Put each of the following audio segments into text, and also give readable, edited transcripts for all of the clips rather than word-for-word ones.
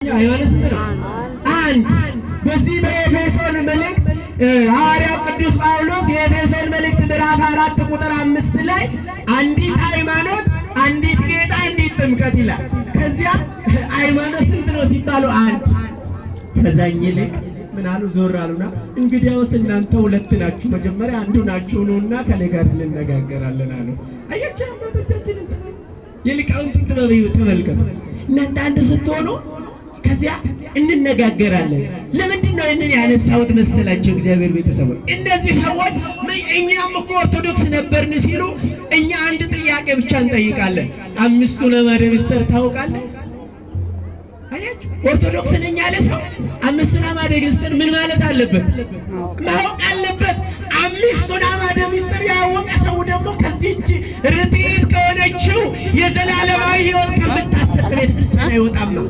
ዮሐንስ አንድ በዚህ በኤፌሶን መልእክት ሐዋርያው ቅዱስ ጳውሎስ የኤፌሶን መልእክት ምዕራፍ 4 ቁጥር 5 ላይ አንዲት ሃይማኖት፣ አንዲት ጌታ፣ አንዲት ጥምቀት ይላል። ከዚያ ሃይማኖት ስንት ነው ሲባሉ አንድ። ከዛኝ ይልቅ ምን አሉ? ዞር አሉና እንግዲያውስ እናንተ ሁለት ናችሁ፣ መጀመሪያ አንዱ ናችሁ ነውና ከኔ ጋር እንነጋገራለን አሉ። አያችሁ አባቶቻችን የሊቃውንቱን ጥበብ ተመልከቱ። እናንተ አንድ ስትሆኑ ከዚያ እንነጋገራለን። ለምንድን ነው ይሄንን ያነሳሁት መሰላችሁ? እግዚአብሔር ቤተሰቦች እነዚህ ሰዎች እኛም እኮ ኦርቶዶክስ ነበርን ሲሉ እኛ አንድ ጥያቄ ብቻ እንጠይቃለን። አምስቱን አዕማደ ምስጢር ታውቃለህ? አያችሁ፣ ኦርቶዶክስ ነኝ ያለ ሰው አምስቱን አዕማደ ምስጢር ምን ማለት አለበት? ማወቅ አለበት። አምስቱን አዕማደ ምስጢር ያወቀ ሰው ደግሞ ከዚህች ርትዕት ከሆነችው የዘላለማዊ ሕይወት ከምታሰጥ ቤተክርስቲያን አይወጣም ነው።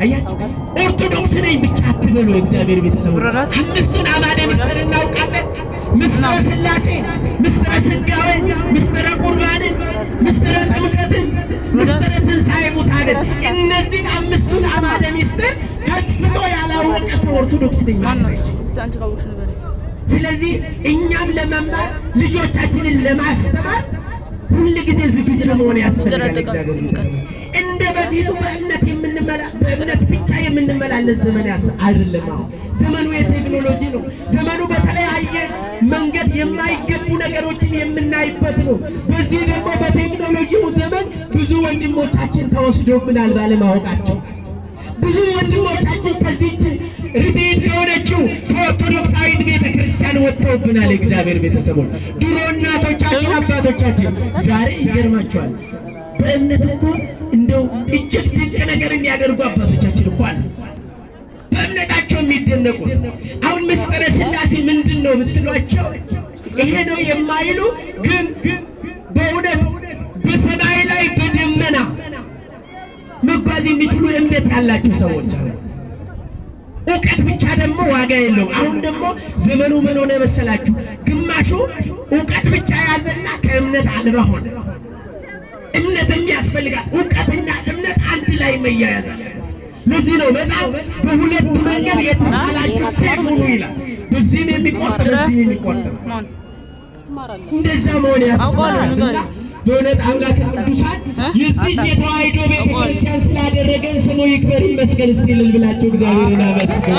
አያችሁ፣ ኦርቶዶክስ ነኝ ብቻ አትበሉ። እግዚአብሔር ቤተሰቦች አምስቱን አዕማደ ምስጢር እናውቃለን። ምስጢረ ሥላሴ፣ ምስጢረ ሥጋዌ፣ ምስጢረ ቁርባንን፣ ምስጢረ ጥምቀትን፣ ምስጢረ ትንሣኤ ሙታንን እነዚህን አምስቱን አዕማደ ምስጢር ፈትፍቶ ያላወቀ ሰው ኦርቶዶክስ ነኝ ማለት አይችልም። ስለዚህ እኛም ለመማር ልጆቻችንን ለማስተማር ሁሉ ጊዜ ዝግጁ መሆን ያስፈልጋል። እግዚአብሔር ቤተሰቦች እንደ በፊቱ በእምነት ብቻ የምንመላለስ ዘመን አይደለም። አሁን ዘመኑ የቴክኖሎጂ ነው። ዘመኑ በተለያየ መንገድ የማይገቡ ነገሮችን የምናይበት ነው። በዚህ ደግሞ በቴክኖሎጂው ዘመን ብዙ ወንድሞቻችን ተወስዶብናል ባለማወቃቸው። ብዙ ወንድሞቻችን ከዚህች ርትዕት ከሆነችው ከኦርቶዶክሳዊት ቤተክርስቲያን ወጥተውብናል። እግዚአብሔር ቤተሰቦች ድሮ እናቶቻችን አባቶቻችን ዛሬ ይገርማቸዋል። በእምነት እኮ እንደው እጅግ ድንቅ ነገር የሚያደርጉ አባቶቻችን እኮ አሉ፣ በእምነታቸው የሚደነቁ። አሁን ምስጢረ ሥላሴ ምንድን ነው ብትሏቸው ይሄ ነው የማይሉ ግን በእውነት በሰማይ ላይ በደመና መጓዝ የሚችሉ እምነት ያላቸው ሰዎች አሉ። እውቀት ብቻ ደግሞ ዋጋ የለውም። አሁን ደግሞ ዘመኑ ምን ሆነ መሰላችሁ? ግማሹ እውቀት ብቻ ያዘና ከእምነት አልባ ሆነ። እምነት የሚያስፈልጋት እውቀትና እምነት አንድ ላይ መያያዝ አለበት። ለዚህ ነው መጽሐፍ በሁለት መንገድ የተሳላችሁ ሰይፍ ሁኑ ይላል። በዚህም የሚቆርጥ በዚህም የሚቆርጥ እንደዛ መሆን ያስፈልጋልና በእውነት አምላክ ቅዱሳን የዚህ የተዋሕዶ ቤተክርስቲያን ስላደረገን ስሙ ይክበር ይመስገን። እስቲ እልል ብላችሁ እግዚአብሔርን አመስግኑ።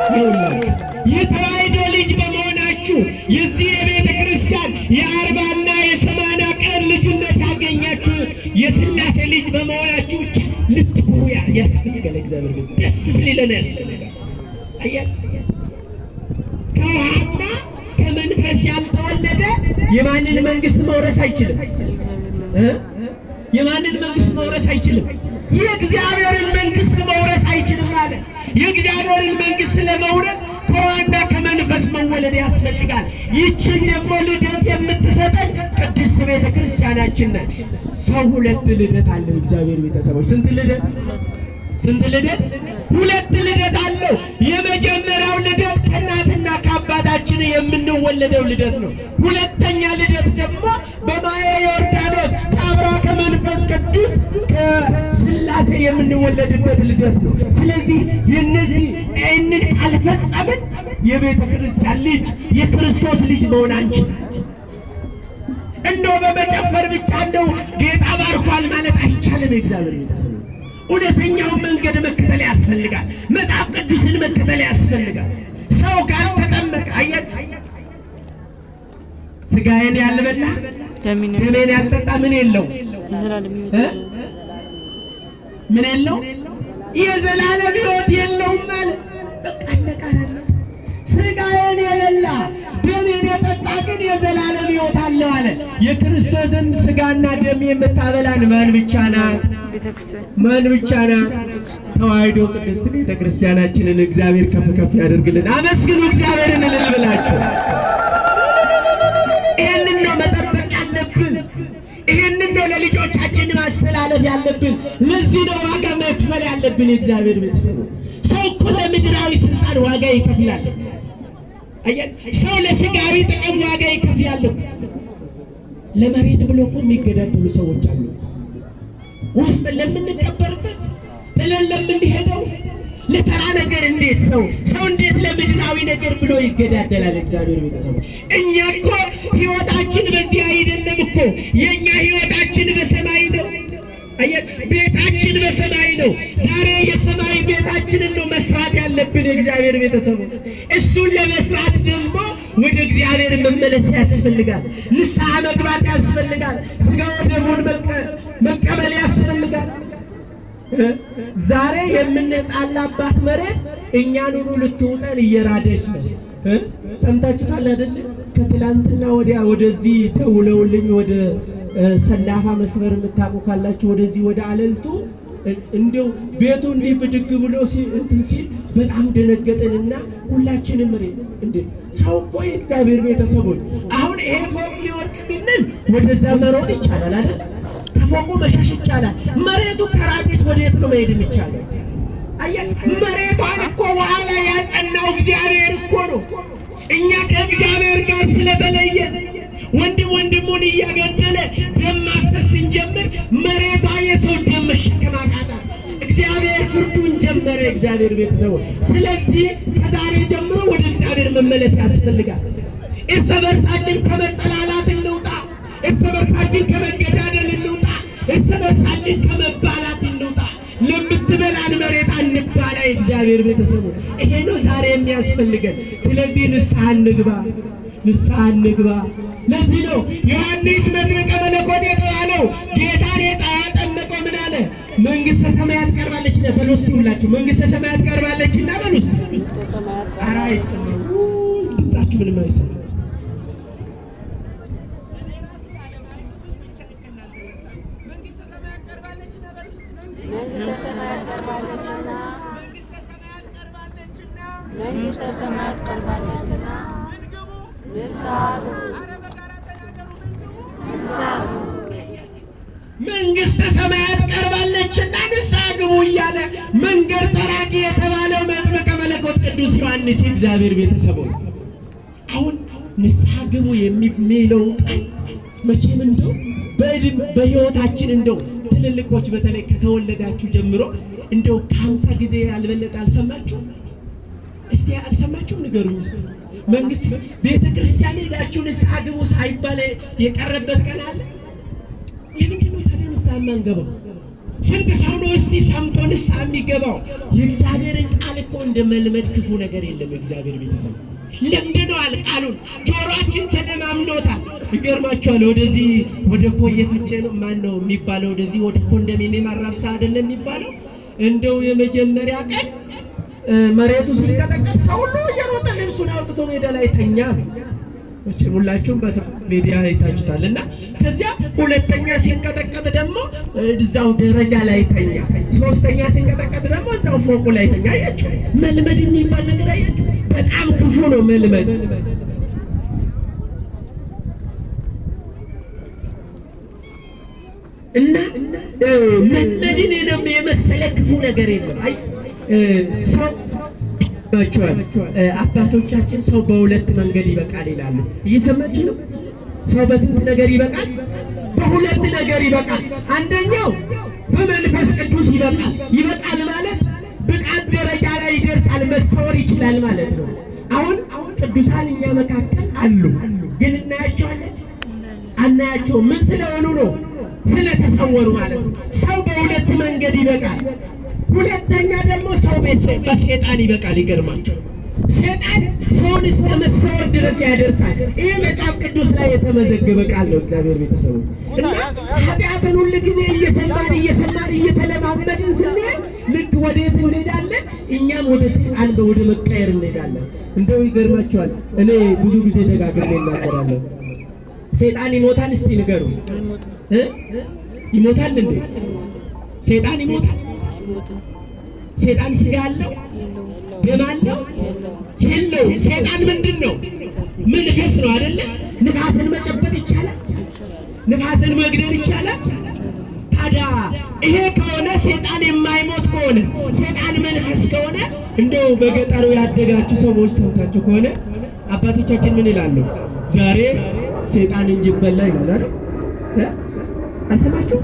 ይኸውላችሁ የተዋሕዶ ልጅ በመሆናችሁ የዚህ የቤተክርስቲያን የ40 እና የ80 ቀን ልጅነት ያገኛችሁ የሥላሴ ልጅ በመሆናችሁ ብቻ ልትኮሩ ያስፈልጋል። እግዚአብሔር ቤት ደስ ሊለን ያስፈልጋል። አያችሁ ከውሃና ከመንፈስ ያልተወለደ የማንን መንግስት መውረስ አይችልም። የማንን መንግስት መውረስ አይችልም? የእግዚአብሔርን መንግስት መውረስ አይችልም ማለት። የእግዚአብሔርን መንግስት ለመውረስ ከውሃና ከመንፈስ መወለድ ያስፈልጋል። ይችን ደግሞ ልደት የምትሰጠን ቅድስት ቤተ ክርስቲያናችን ናት። ሰው ሁለት ልደት አለው። እግዚአብሔር ቤተሰቦች ስንት ልደት? ስንት ልደት? ሁለት ልደት አለው። የመጀመሪያው ልደት ከእናትና ከአባታችን የምንወለደው ልደት ነው። ሁለተኛ ልደት ደግሞ በማየ ዮርዳኖስ ከአብራ ከመንፈስ ቅዱስ ከሥላሴ የምንወለድበት ልደት ነው። ስለዚህ የነዚህ ይህንን ካልፈጸምን የቤተ ክርስቲያን ልጅ የክርስቶስ ልጅ መሆን አንችልም። እንደው በመጨፈር ብቻ እንደው ጌታ ባርኳል ማለት አይቻልም። እግዚአብሔር ቤተሰብ እውነተኛውን መንገድ መከተል ያስፈልጋል። መጽሐፍ ቅዱስን መከተል ያስፈልጋል። ሰው ካልተጠመቀ አያችሁ ሥጋዬን ያልበላ ደሜን ያልጠጣ ምን የለው? ምን የለው? የዘላለም ሕይወት የለውም ማለት በቃ አለቃለ። ሥጋዬን የበላ ደሜን የጠጣ ግን የዘላለም ሕይወት አለው አለ። የክርስቶስን ሥጋና ደም የምታበላን ማን ብቻ ናት? ማን ብቻ ናት? ተዋሕዶ ቅድስት ቤተ ክርስቲያናችንን እግዚአብሔር ከፍ ከፍ ያደርግልን። አመስግኑ እግዚአብሔርን እልል ብላችሁ። ይህንን ነው መጠበቅ ያለብን። ይህንን ነው ለልጆቻችን ማስተላለፍ ያለብን። ለዚህ ነው ዋጋ መክፈል ያለብን። የእግዚአብሔር ቤተሰብ ሰው እኮ ለምድራዊ ስልጣን ዋጋ ይከፍላል። ሰው ለሥጋዊ ጥቅም ዋጋ ይከፍላል። ለመሬት ብሎ እኮ የሚገዳደሉ ሰዎች አሉ። ውስጥ ለምንቀበርበት ጥለን ለምንሄደው ለተራ ነገር እንዴት ሰው እንዴት ለምድራዊ ነገር ብሎ ይገዳደላል? እግዚአብሔር ቤተሰብ እኛ እኮ ሕይወታችን በዚህ አይደለም እኮ የኛ ሕይወታችን በሰማይ ነው። ቤታችን በሰማይ ነው። ዛሬ የሰማይ ቤታችንን ነው መስራት ያለብን እግዚአብሔር ቤተሰብ። እሱን ለመስራት ደግሞ ወደ እግዚአብሔር መመለስ ያስፈልጋል። ንስሐ መግባት ያስፈልጋል። ሥጋ ወደሙን መቀበል ያስፈልጋል። ዛሬ የምንጣላባት መሬት እኛን ሁሉ ልትውጠን እየራደች ነው። ሰምታችሁታል አይደል? ከትላንትና ወዲያ ወደዚህ ደውለውልኝ ወደ ሰንዳፋ መስመር የምታውቁ ካላችሁ ወደዚህ ወደ አለልቱ እንደው ቤቱ እንዲህ ብድግ ብሎ እንትን ሲል በጣም ደነገጠንና ሁላችንም እንዴ ሰው እኮ የእግዚአብሔር ቤተሰቦች አሁን ይሄ ፎቅ ሊወርቅ ቢልን ወደዛ መሮጥ ይቻላል አይደል? ከፎቁ መሸሽ ይቻላል። መሬቱ ከራቀች ወዴት ነው መሄድ የሚቻለው? መሬቷን እኮ በኋላ ያጸናው እግዚአብሔር እኮ ነው። እኛ ከእግዚአብሔር ጋር ስለተለየ ወንድም ወንድሙን እያገደለ ደም ማፍሰስ ስንጀምር መሬቷ የሰው ደም መሸከም አቃታት። እግዚአብሔር ፍርዱን ጀመረ። እግዚአብሔር ቤተሰቦች ስለዚህ ከዛሬ ጀምሮ ወደ እግዚአብሔር መመለስ ያስፈልጋል። እርስ በርሳችን ከመጠላላት እንውጣ። እርስ በርሳችን ከመገዳደል እንውጣ። እርስ በርሳችን ከመባላት እንውጣ። ለምትበላን መሬት አንባላ። እግዚአብሔር ቤተሰቦች ይሄ ነው ዛሬ የሚያስፈልገን። ስለዚህ ንስሐ እንግባ፣ ንስሐ እንግባ። ለዚህ ነው ዮሐንስ መጥምቀ መለኮት የተባለው ጌታን ያጠመቀው ምን አለ? መንግሥተ ሰማያት ቀርባለችና በሉ እስቲ ሁላችሁ መንግሥተ ሰማያት ቀርባለችና በሉ እስቲ። ኧረ አይሰማም፣ ድምጻችሁ ምንም አይሰማም። መንግሥተ ሰማያት ቀርባለችና መንግሥተ ሰማያት ቀርባለችና ንስሐ ግቡ እያለ መንገድ ጠራቂ የተባለው መጥምቀ መለኮት ቅዱስ ዮሐንስ እግዚአብሔር ቤተሰቦች አሁን ንስሐ ግቡ የሚለውን ቃል መቼም እንደው በሕይወታችን እንደው ትልልቆች በተለይ ከተወለዳችሁ ጀምሮ እንደው ከ50 ጊዜ ያልበለጠ አልሰማችሁ? እስቲ አልሰማችሁ? ንገሩኝ። መንግስት ቤተ ክርስቲያን ሄዳችሁ ንስሐ ግቡ ሳይባል የቀረበት ቀን አለ? ለምንድን ነው ታዲያ ንስሐ የማንገባው? ስንት ሰው ነው እስቲ ሰምቶ ንስሐ የሚገባው? የእግዚአብሔርን ቃል እኮ እንደ መልመድ ክፉ ነገር የለም። እግዚአብሔር ቤተሰብ ለምደነዋል። ቃሉን ጆሮአችን ተለማምዶታል። ይገርማችኋል። ወደዚህ ወደ ኮየ ፈጨ ነው ማን ነው የሚባለው? ወደዚህ ወደ ኮንዶሚኒየም አራብሳ አይደለም የሚባለው? እንደው የመጀመሪያ ቀን መሬቱ ሲንቀጠቀጥ ሰው ሁሉ እየሮጠ ልብሱን አውጥቶ ሜዳ ላይ ተኛ ነው። መቼም ሁላችሁም በሚዲያ አይታችሁታል። እና ከዚያ ሁለተኛ ሲንቀጠቀጥ ደግሞ እዛው ደረጃ ላይ ተኛ። ሶስተኛ ሲንቀጠቀጥ ደግሞ እዛው ፎቁ ላይ ተኛ። አያችሁ፣ መልመድ የሚባል ነገር አያችሁ፣ በጣም ክፉ ነው መልመድ። እና መልመድን የመሰለ ክፉ ነገር የለም። አይ ሰው አባቶቻችን ሰው በሁለት መንገድ ይበቃል ይላሉ። እየሰማችሁ ነው? ሰው በስንት ነገር ይበቃል? በሁለት ነገር ይበቃል። አንደኛው በመንፈስ ቅዱስ ይበቃል። ይበቃል ማለት ብቃት ደረጃ ላይ ይደርሳል፣ መሰወር ይችላል ማለት ነው። አሁን ቅዱሳን እኛ መካከል አሉ፣ ግን እናያቸዋለን? አናያቸው። ምን ስለሆኑ ነው? ስለተሰወሩ ማለት ነው። ሰው በሁለት መንገድ ይበቃል። ሁለተኛ ደግሞ ሰው በሰይጣን ይበቃል። ይገርማቸው፣ ሰይጣን ሰውን እስከ መሰወር ድረስ ያደርሳል። ይህ መጽሐፍ ቅዱስ ላይ የተመዘገበ ቃል ነው። እግዚአብሔር ቤተሰቦች እና ኃጢአትን ሁል ጊዜ እየሰማን እየተለማመድን ስንሄድ ልክ ወዴት እንሄዳለን? እኛም ወደ ሰይጣን ወደ መቀየር እንሄዳለን። እንደው ይገርማቸዋል። እኔ ብዙ ጊዜ ደጋግሜ እናገራለሁ። ሰይጣን ይሞታል? እስቲ ንገሩ። ይሞታል እንዴ? ሰይጣን ይሞታል? ሰይጣን ስጋ አለው? ደም አለው? የለው። ሰይጣን ምንድን ነው? መንፈስ ነው አይደለ? ንፋስን መጨበጥ ይቻላል? ንፋስን መግደል ይቻላል? ታዲያ ይሄ ከሆነ ሰይጣን የማይሞት ከሆነ ሰይጣን መንፈስ ከሆነ እንደው በገጠሩ ያደጋችሁ ሰዎች ሰምታችሁ ከሆነ አባቶቻችን ምን ይላሉ? ዛሬ ሰይጣን እንጂ በላ ይላል አይደል? አልሰማችሁ?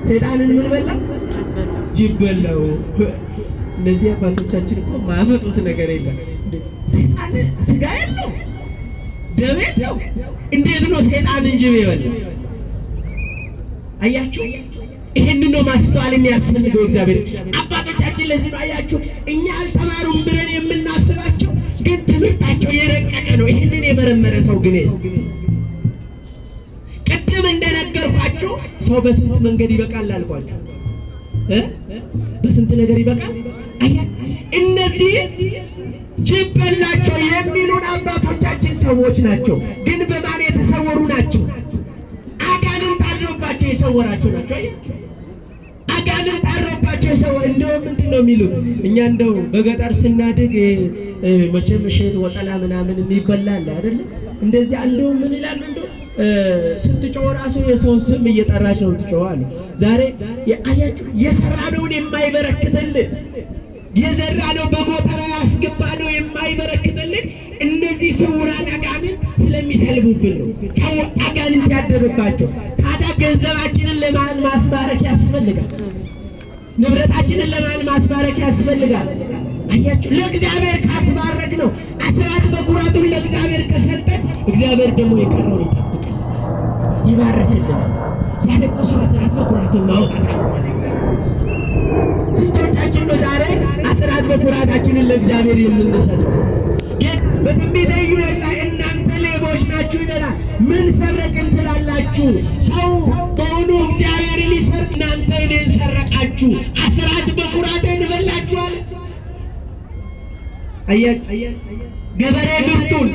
ሰይጣንን ምን በላ? ጅብ በላው። እነዚህ አባቶቻችን እኮ ማያመጡት ነገር የለም። ሰይጣን ስጋ የለው ደም የለው። እንዴት ነው ሰይጣንን ጅብ የበላው? አያችሁ፣ ይሄንን ነው ማስተዋል የሚያስፈልገው እግዚአብሔር። አባቶቻችን ለዚህ ነው አያችሁ፣ እኛ አልተማሩም ብለን የምናስባቸው ግን ትምህርታቸው የረቀቀ ነው። ይሄንን የመረመረ ሰው ግን ቅድም እንደነገርኳችሁ ሰው በስንት መንገድ ይበቃል አልኳችሁ። በስንት ነገር ይበቃል። እነዚህ ጅብ በላቸው የሚሉን አባቶቻችን ሰዎች ናቸው፣ ግን በማን የተሰወሩ ናቸው? አጋንንት አድሮባቸው የሰወራቸው ናቸው። አጋንንት አድሮባቸው የሰወሩ። እንደው ምንድን ነው የሚሉት? እኛ እንደው በገጠር ስናድግ መቼም እሸት ወጠላ ምናምን የሚበላ አለ አይደል? እንደዚህ እንደው ምን ይላሉ? እንደው ስትጮህ ራሱ የሰው ስም እየጠራች ነው የምትጮህ አሉ። ዛሬ አያችሁ፣ የሰራነውን የማይበረክትልን የዘራነው በጎተራ ያስገባነው የማይበረክትልን እነዚህ ስውራን አጋንንት ስለሚሰልቡብን ነው። አጋንንት ያደረባቸው። ታዲያ ገንዘባችንን ለማን ማስባረክ ያስፈልጋል? ንብረታችንን ለማን ማስባረክ ያስፈልጋል? አያችሁ፣ ለእግዚአብሔር ካስባረክ ነው። አስራት በኩራቱን ለእግዚአብሔር ከሰጠን እግዚአብሔር ደግሞ የቀረውን ይጠብቃል፣ ይባርክልናል። ያለቀሱ አስራት በኩራቱን ማውጣት አለበት እግዚአብሔር። ስንቶቻችን ነው ዛሬ አስራት በኩራታችንን ለእግዚአብሔር የምንሰጠው? በትንቢተ ኢዩኤል ላይ እናንተ ሌቦች ናችሁ ይላል። ምን ሰረቅን ትላላችሁ? ሰው በሆኑ እግዚአብሔርን ይሰርቅ፣ እናንተ እኔን ሰረቃችሁ፣ አስራት በኩራቴን በላችኋል። አያችሁ፣ ገበሬ ምርቱን